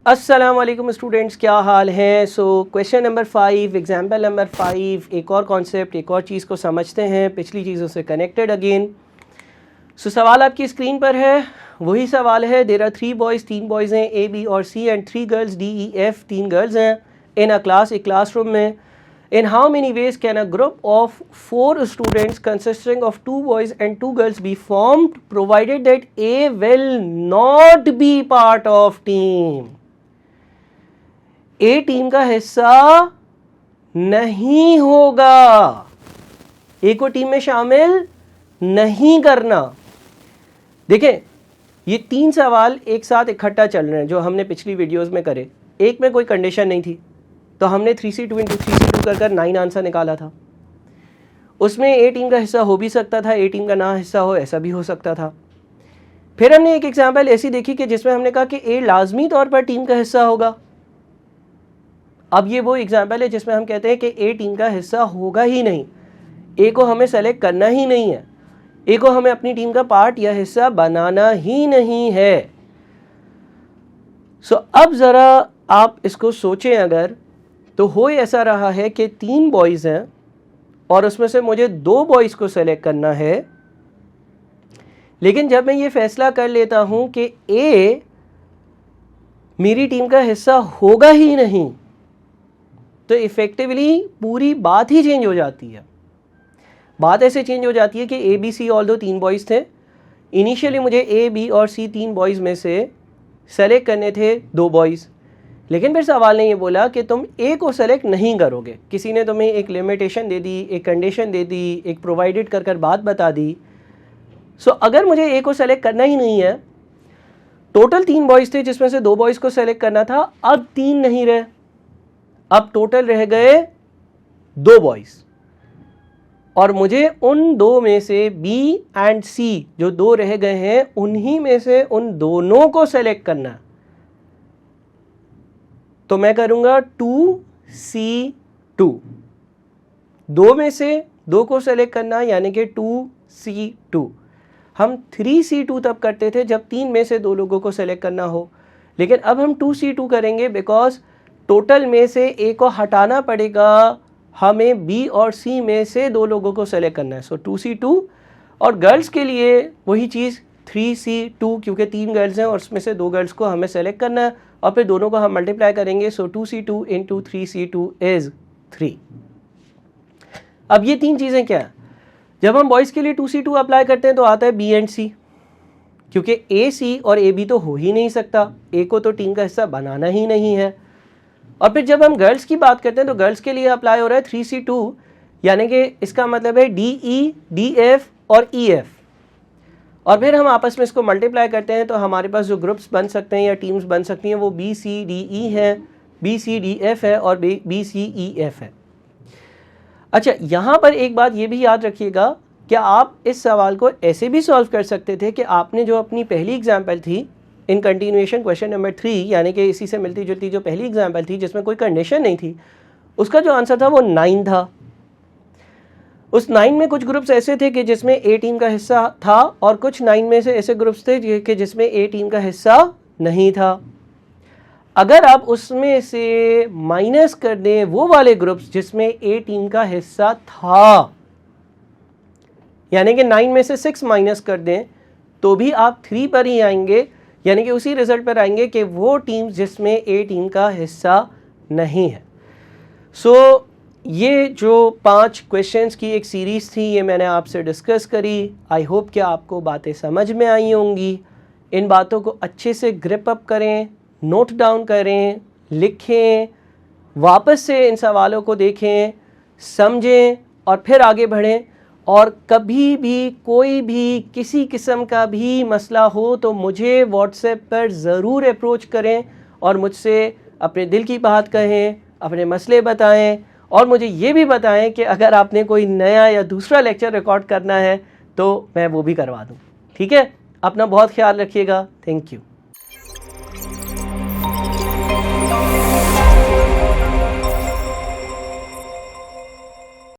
अस्सलाम वालेकुम स्टूडेंट्स, क्या हाल हैं। So question number 5, example number 5, एक और कॉन्सेप्ट, एक और चीज़ को समझते हैं पिछली चीज़ों से कनेक्टेड अगेन। सो सवाल आपकी स्क्रीन पर है, वही सवाल है। देयर आर 3 बॉयज़, 3 बॉयज़ हैं A, B और C and 3 girls D, E, F, 3 girls हैं इन अ क्लास, एक क्लासरूम में। In how many ways can a group of 4 students consisting of 2 boys and 2 girls be formed provided that A will not be part of team? A team का हिस्सा नहीं होगा, A को team में शामिल नहीं करना। देखें, ये 3 सवाल एक साथ इकट्ठा चल रहे हैं जो हमने पिछली वीडियोस में करे। एक में कोई कंडीशन नहीं थी तो हमने 3C2 इंटू 3C2 कर 9 आंसर निकाला था। उसमें A टीम का हिस्सा हो भी सकता था, A टीम का ना हिस्सा हो, ऐसा भी हो सकता था। फिर हमने एक एग्जाम्पल ऐसी देखी कि जिसमें हमने कहा कि A लाजमी तौर पर टीम का हिस्सा होगा। अब ये वो एग्जाम्पल है जिसमें हम कहते हैं कि A टीम का हिस्सा होगा ही नहीं, A को हमें सेलेक्ट करना ही नहीं है, A को हमें अपनी टीम का पार्ट या हिस्सा बनाना ही नहीं है। सो अब ज़रा आप इसको सोचें, अगर तो हो ऐसा रहा है कि 3 बॉयज़ हैं और उसमें से मुझे 2 बॉयज़ को सेलेक्ट करना है, लेकिन जब मैं ये फैसला कर लेता हूँ कि A मेरी टीम का हिस्सा होगा ही नहीं, तो इफ़ेक्टिवली पूरी बात ही चेंज हो जाती है। बात ऐसे चेंज हो जाती है कि A, B, C ऑल दो 3 बॉयज़ थे। इनिशियली मुझे A, B और C 3 बॉयज़ में से सेलेक्ट करने थे 2 बॉयज़, लेकिन फिर सवाल ने ये बोला कि तुम A को सेलेक्ट नहीं करोगे। किसी ने तुम्हें एक लिमिटेशन दे दी, एक कंडीशन दे दी, एक प्रोवाइडेड कर कर बात बता दी। सो अगर मुझे A को सेलेक्ट करना ही नहीं है, टोटल 3 बॉयज़ थे जिसमें से 2 बॉयज़ को सेलेक्ट करना था, अब 3 नहीं रहे, अब टोटल रह गए 2 बॉयज़ और मुझे उन 2 में से B एंड C जो 2 रह गए हैं उन्हीं में से उन दोनों को सेलेक्ट करना है। तो मैं करूंगा 2C2, 2 में से 2 को सेलेक्ट करना यानी कि 2C2। हम 3C2 तब करते थे जब 3 में से 2 लोगों को सेलेक्ट करना हो, लेकिन अब हम 2C2 करेंगे बिकॉज टोटल में से A को हटाना पड़ेगा, हमें B और C में से 2 लोगों को सेलेक्ट करना है। सो 2C2 और गर्ल्स के लिए वही चीज़ 3C2, क्योंकि 3 गर्ल्स हैं और उसमें से 2 गर्ल्स को हमें सेलेक्ट करना है और फिर दोनों को हम मल्टीप्लाई करेंगे। सो 2C2 इंटू 3C2 इज़ 3। अब ये 3 चीज़ें क्या हैं? जब हम बॉयज़ के लिए 2C2 अप्लाई करते हैं तो आता है B एंड C, क्योंकि A, C और A, B तो हो ही नहीं सकता, A को तो टीम का हिस्सा बनाना ही नहीं है। और फिर जब हम गर्ल्स की बात करते हैं तो गर्ल्स के लिए अप्लाई हो रहा है 3C2, यानी कि इसका मतलब है D, E, D, F और E, F। और फिर हम आपस में इसको मल्टीप्लाई करते हैं तो हमारे पास जो ग्रुप्स बन सकते हैं या टीम्स बन सकती हैं वो B, C, D, E है, B, C, D, F है और B, C, E, F है। अच्छा, यहाँ पर एक बात ये भी याद रखिएगा, क्या आप इस सवाल को ऐसे भी सॉल्व कर सकते थे कि आपने जो अपनी पहली एग्जाम्पल थी इन कंटिन्यूएशन क्वेश्चन नंबर 3, यानी कि इसी से मिलती जुलती जो पहली एग्जाम्पल थी जिसमें कोई कंडीशन नहीं थी, उसका जो आंसर था वो 9 था। उस 9 में कुछ ग्रुप्स ऐसे थे कि जिसमें A टीम का हिस्सा था और कुछ 9 में से ऐसे ग्रुप्स थे कि जिसमें A टीम का हिस्सा नहीं था। अगर आप उसमें से माइनस कर दें वो वाले ग्रुप्स जिसमें A टीम का हिस्सा था, यानी कि 9 में से 6 माइनस कर दें, तो भी आप 3 पर ही आएंगे, यानी कि उसी रिजल्ट पर आएंगे कि वो टीम जिसमें A टीम का हिस्सा नहीं है। सो ये जो 5 क्वेश्चंस की एक सीरीज़ थी, ये मैंने आपसे डिस्कस करी। आई होप कि आपको बातें समझ में आई होंगी। इन बातों को अच्छे से ग्रिप अप करें, नोट डाउन करें, लिखें, वापस से इन सवालों को देखें, समझें और फिर आगे बढ़ें। और कभी भी कोई भी किसी किस्म का भी मसला हो तो मुझे व्हाट्सएप पर ज़रूर अप्रोच करें और मुझसे अपने दिल की बात कहें, अपने मसले बताएं और मुझे ये भी बताएं कि अगर आपने कोई नया या दूसरा लेक्चर रिकॉर्ड करना है तो मैं वो भी करवा दूँ। ठीक है, अपना बहुत ख्याल रखिएगा। Thank you.